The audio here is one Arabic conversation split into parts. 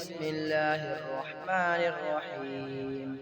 بسم الله الرحمن الرحيم.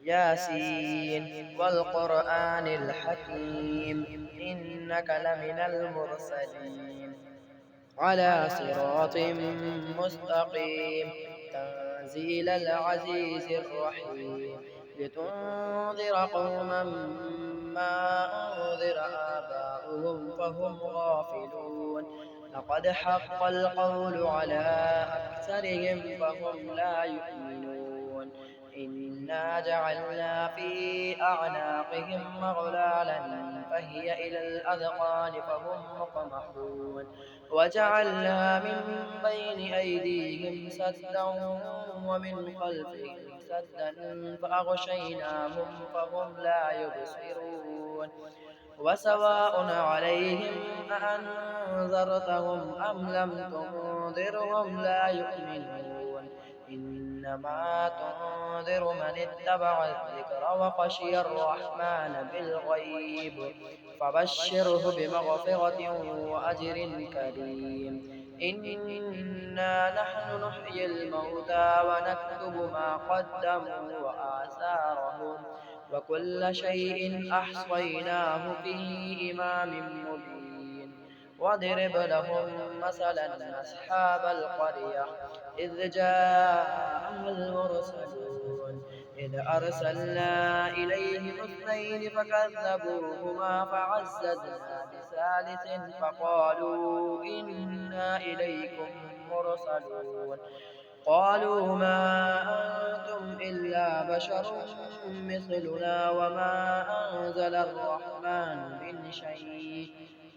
ياسين والقرآن الحكيم إنك لمن المرسلين على صراط مستقيم تنزيل العزيز الرحيم لتنذر قوما ما أنذر آباؤهم فهم غافلون لقد حق القول على أكثرهم فهم لا يؤمنون إنا جعلنا في أعناقهم مغلالا فهي إلى الأذقان فهم مقمحون وجعلنا من بين أيديهم سدا ومن خلفهم سدا فأغشيناهم فهم لا يبصرون وسواء عليهم أأنذرتهم أم لم تنذرهم لا يؤمنون إنما تنذر من اتبع الذكر وخشي الرحمن بالغيب فبشره بمغفرة وأجر كريم إنا نحن نحيي الموتى ونكتب ما قدموا وآثارهم وكل شيء أحصيناه في إمام مبين واضرب لهم مثلا أصحاب القرية إذ جاءها المرسلون إذ أرسلنا إليهم اثنين فكذبوهما فعززنا بثالث فقالوا إنا إليكم مرسلون قالوا ما أنتم إلا بشر مثلنا وما أنزل الرحمن من شيء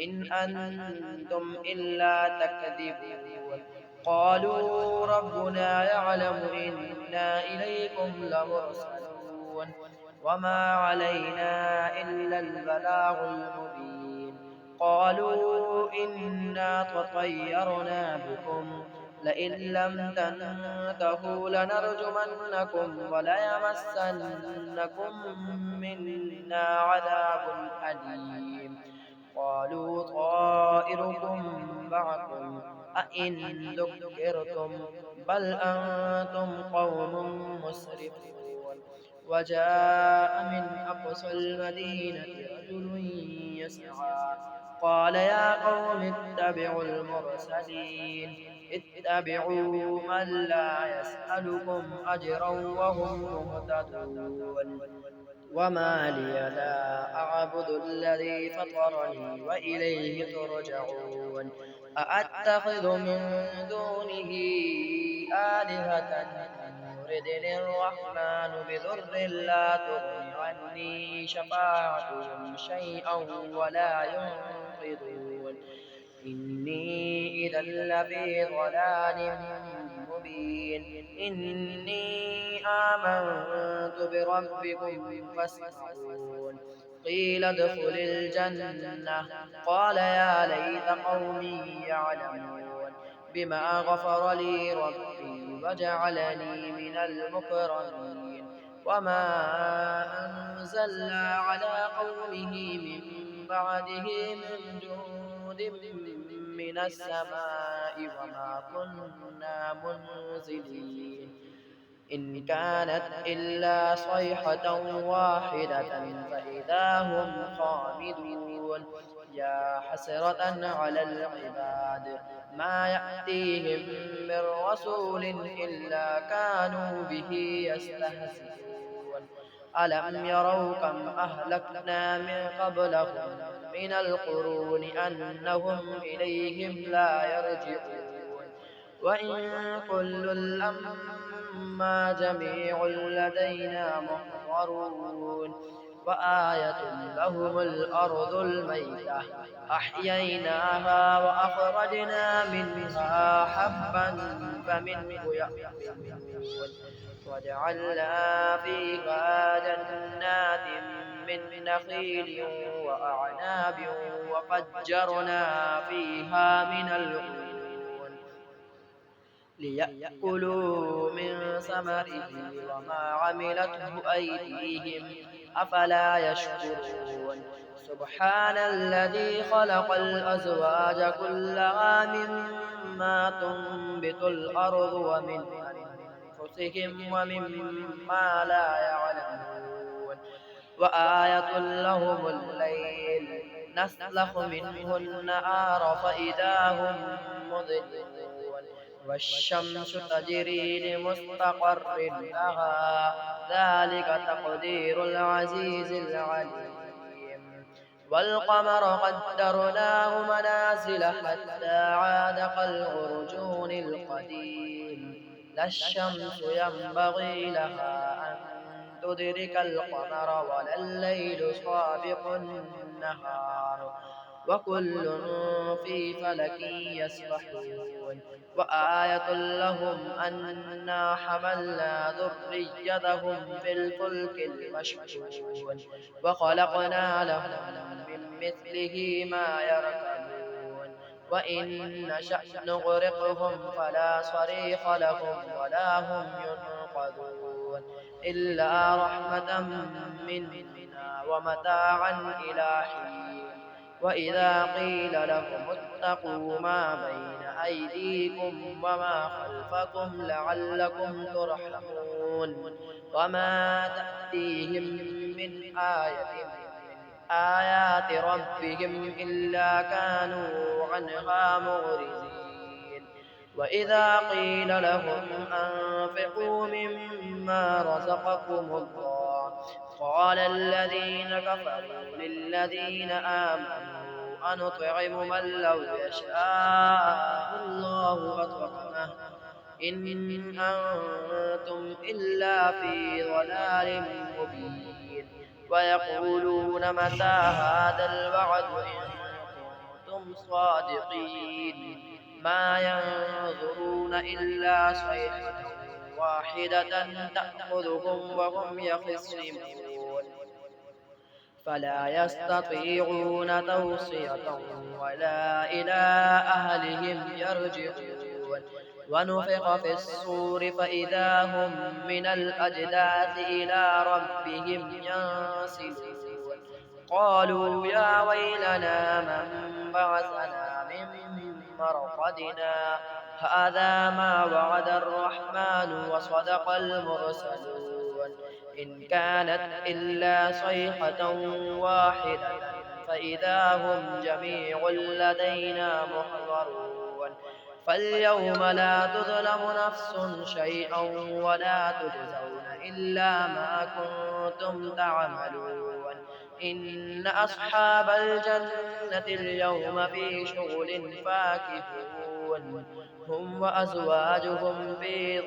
إن أنتم إلا تكذبون قالوا ربنا يعلم إنا إليكم لمرسلون وما علينا إلا البلاغ المبين قالوا إنا تطيرنا بكم لئن لم تنتهوا لنرجمنكم وليمسنكم منا عذاب أليم قالوا طائركم معكم أئن ذكرتم بل أنتم قوم مسرفون وجاء من أقصى المدينة رجل يسعى قال يا قوم اتبعوا المرسلين اتبعوا من لا يسألكم أجرا وهم مهتدون وما لي لا أعبد الذي فطرني وإليه ترجعون أأتخذ من دونه آلهة يردني الرحمن بضر لا تغن عني شفاعتهم شيئا ولا ينقذون إني إذا لفي ضلال مبين إني آمنت بربكم فاسمعون قيل ادخل الجنة قال يا ليت قومي يعلمون بما غفر لي ربي وجعلني من المكرمين وما أنزلنا على قومه من بعده من جند من السماء وما كنا منزلين إن كانت إلا صيحة واحدة فإذا هم خامدون يا حسرة على العباد ما يأتيهم من رسول إلا كانوا به يستهزئون ألم يروا كم أهلكنا من قبلهم من القرون أنهم إليهم لا يرجعون وإن كل لما جميع لدينا محضرون وآية لهم الأرض الميتة أحييناها وأخرجنا منها حبا فمنه يأكلون وجعلنا فيها جنات من نخيل وأعناب وفجرنا فيها من العيون ليأكلوا من ثمره وما عملته أيديهم أفلا يشكرون سبحان الذي خلق الأزواج كلها مما تنبت الأرض ومن أنفسهم ومما لا يعلمون وآية لهم الليل نسلخ منه النهار فإذا هم مظلمون والشمس تجري لمستقر لها ذلك تقدير العزيز العليم والقمر قدرناه منازل حتى عاد كالعرجون القديم لا الشمس ينبغي لها أن تدرك القمر ولا الليل سابق النهار وكل في فلك يسبحون وآية لهم أنا حملنا ذريتهم في الفلك المشحون وخلقنا لهم من مثله ما يركبون وإن نشأ نغرقهم فلا صريخ لهم ولا هم ينقذون إلا رحمة منا ومتاعا إلى حين وإذا قيل لهم اتقوا ما بين أيديكم وما خلفكم لعلكم ترحمون وما تأتيهم من آية من آيات ربهم إلا كانوا عنها معرضين وإذا قيل لهم أنفقوا مما رزقكم الله قال الذين كفروا للذين آمنوا أنطعم من لو يشاء الله أطعمه إن أنتم إلا في ضلال مبين ويقولون متى هذا الوعد إن كنتم صادقين ما ينظرون إلا صيحة واحدة تأخذهم وهم يخصمون فلا يستطيعون توصية ولا إلى أهلهم يرجعون ونفخ في الصور فإذا هم من الأجداث إلى ربهم ينسلون قالوا يا ويلنا من بعثنا من مرقدنا هذا ما وعد الرحمن وصدق المرسلون إن كانت إلا صيحة واحدة فإذا هم جميع لدينا محضرون فاليوم لا تظلم نفس شيئا ولا تجزون إلا ما كنتم تعملون إن أصحاب الجنة اليوم في شغل فاكهون هم وأزواجهم في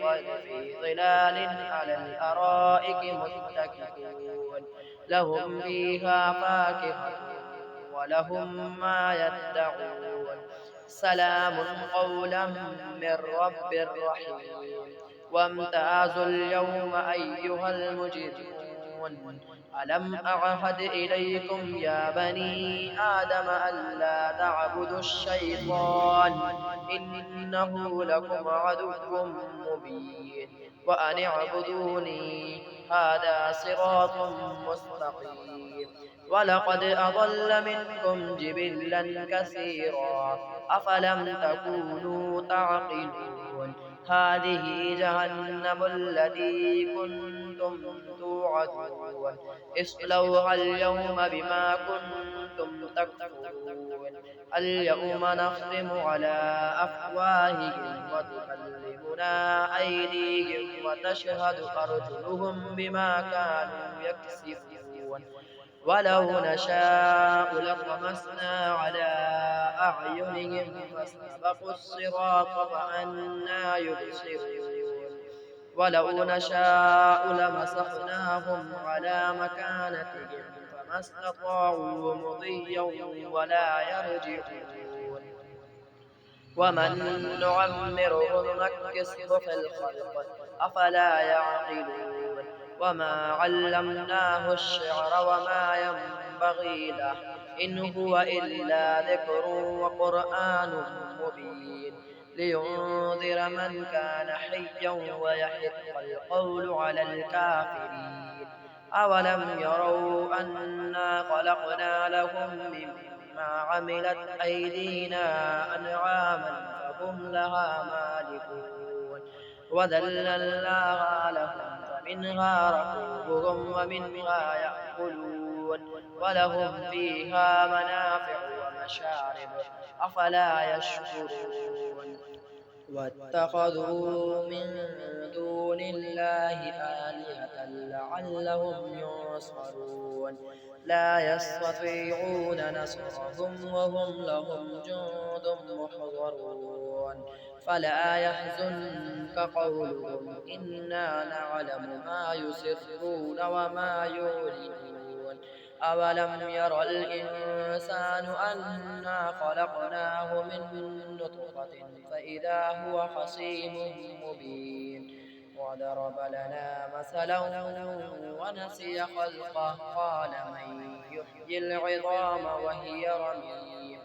ظلال على الأرائك متكئون لهم فيها فاكهة ولهم ما يدعون سلام قولا من رب رحيم وامتازوا اليوم أيها المجرمون ألم أعهد إليكم يا بني آدم ألا تعبدوا الشيطان إنه لكم عدو مبين وأن اعبدوني هذا صراط مستقيم ولقد أضل منكم جبلا كثيرا أفلم تكونوا تعقلون هذه جهنم التي كنتم توعدون اصلوها اليوم بما كنتم تكفرون اليوم نختم على أفواههم وتكلمنا أيديهم وتشهد أرجلهم بما كانوا يكسبون ولو نشاء لطمسنا على أعينهم فاستبقوا الصراط فأنى يبصرون ولو نشاء لمسخناهم على مكانتهم فما استطاعوا مضيا ولا يرجعون ومن نعمره نكسه في الخلق أفلا يعقلون وما علمناه الشعر وما ينبغي له إن هو إلا ذكر وقرآن مبين لينذر من كان حيا ويحق القول على الكافرين أولم يروا أنا خلقنا لهم مما عملت أيدينا أنعاما هم لها مالكون وذللناها لهم فمنها ركوبهم ومنها يأكلون ولهم فيها منافع ومشارب أفلا يشكرون واتخذوا من دون الله آلهة لعلهم ينصرون لا يستطيعون نصرهم وهم لهم جند محضرون فلا يحزنك قولهم إنا نعلم ما يسرون وما يعلنون أولم ير الإنسان أنا خلقناه من نطفة فإذا هو خصيم مبين وضرب لنا مثلا ونسي خلقه قال من يحيي العظام وهي رميم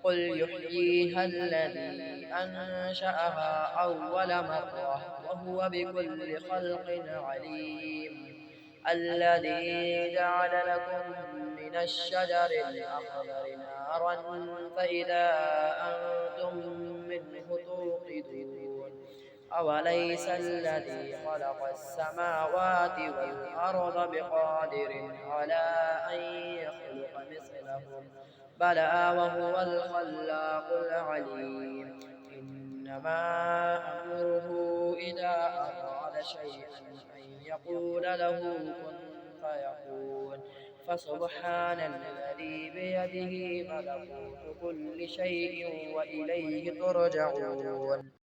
قل يحييها الذي أنشأها أول مرة وهو بكل خلق عليم الذي جعل لكم من الشجر الأخضر نارا فإذا أنتم منه توقدون أوليس الذي خلق السماوات والأرض بقادر على أن يخلق مثلهم بلى وهو الخلاق العليم إنما أمره إذا أراد شيئا أن يقول له كن فيكون فسبحان الذي بيده ملكوت كل شيء وإليه ترجعون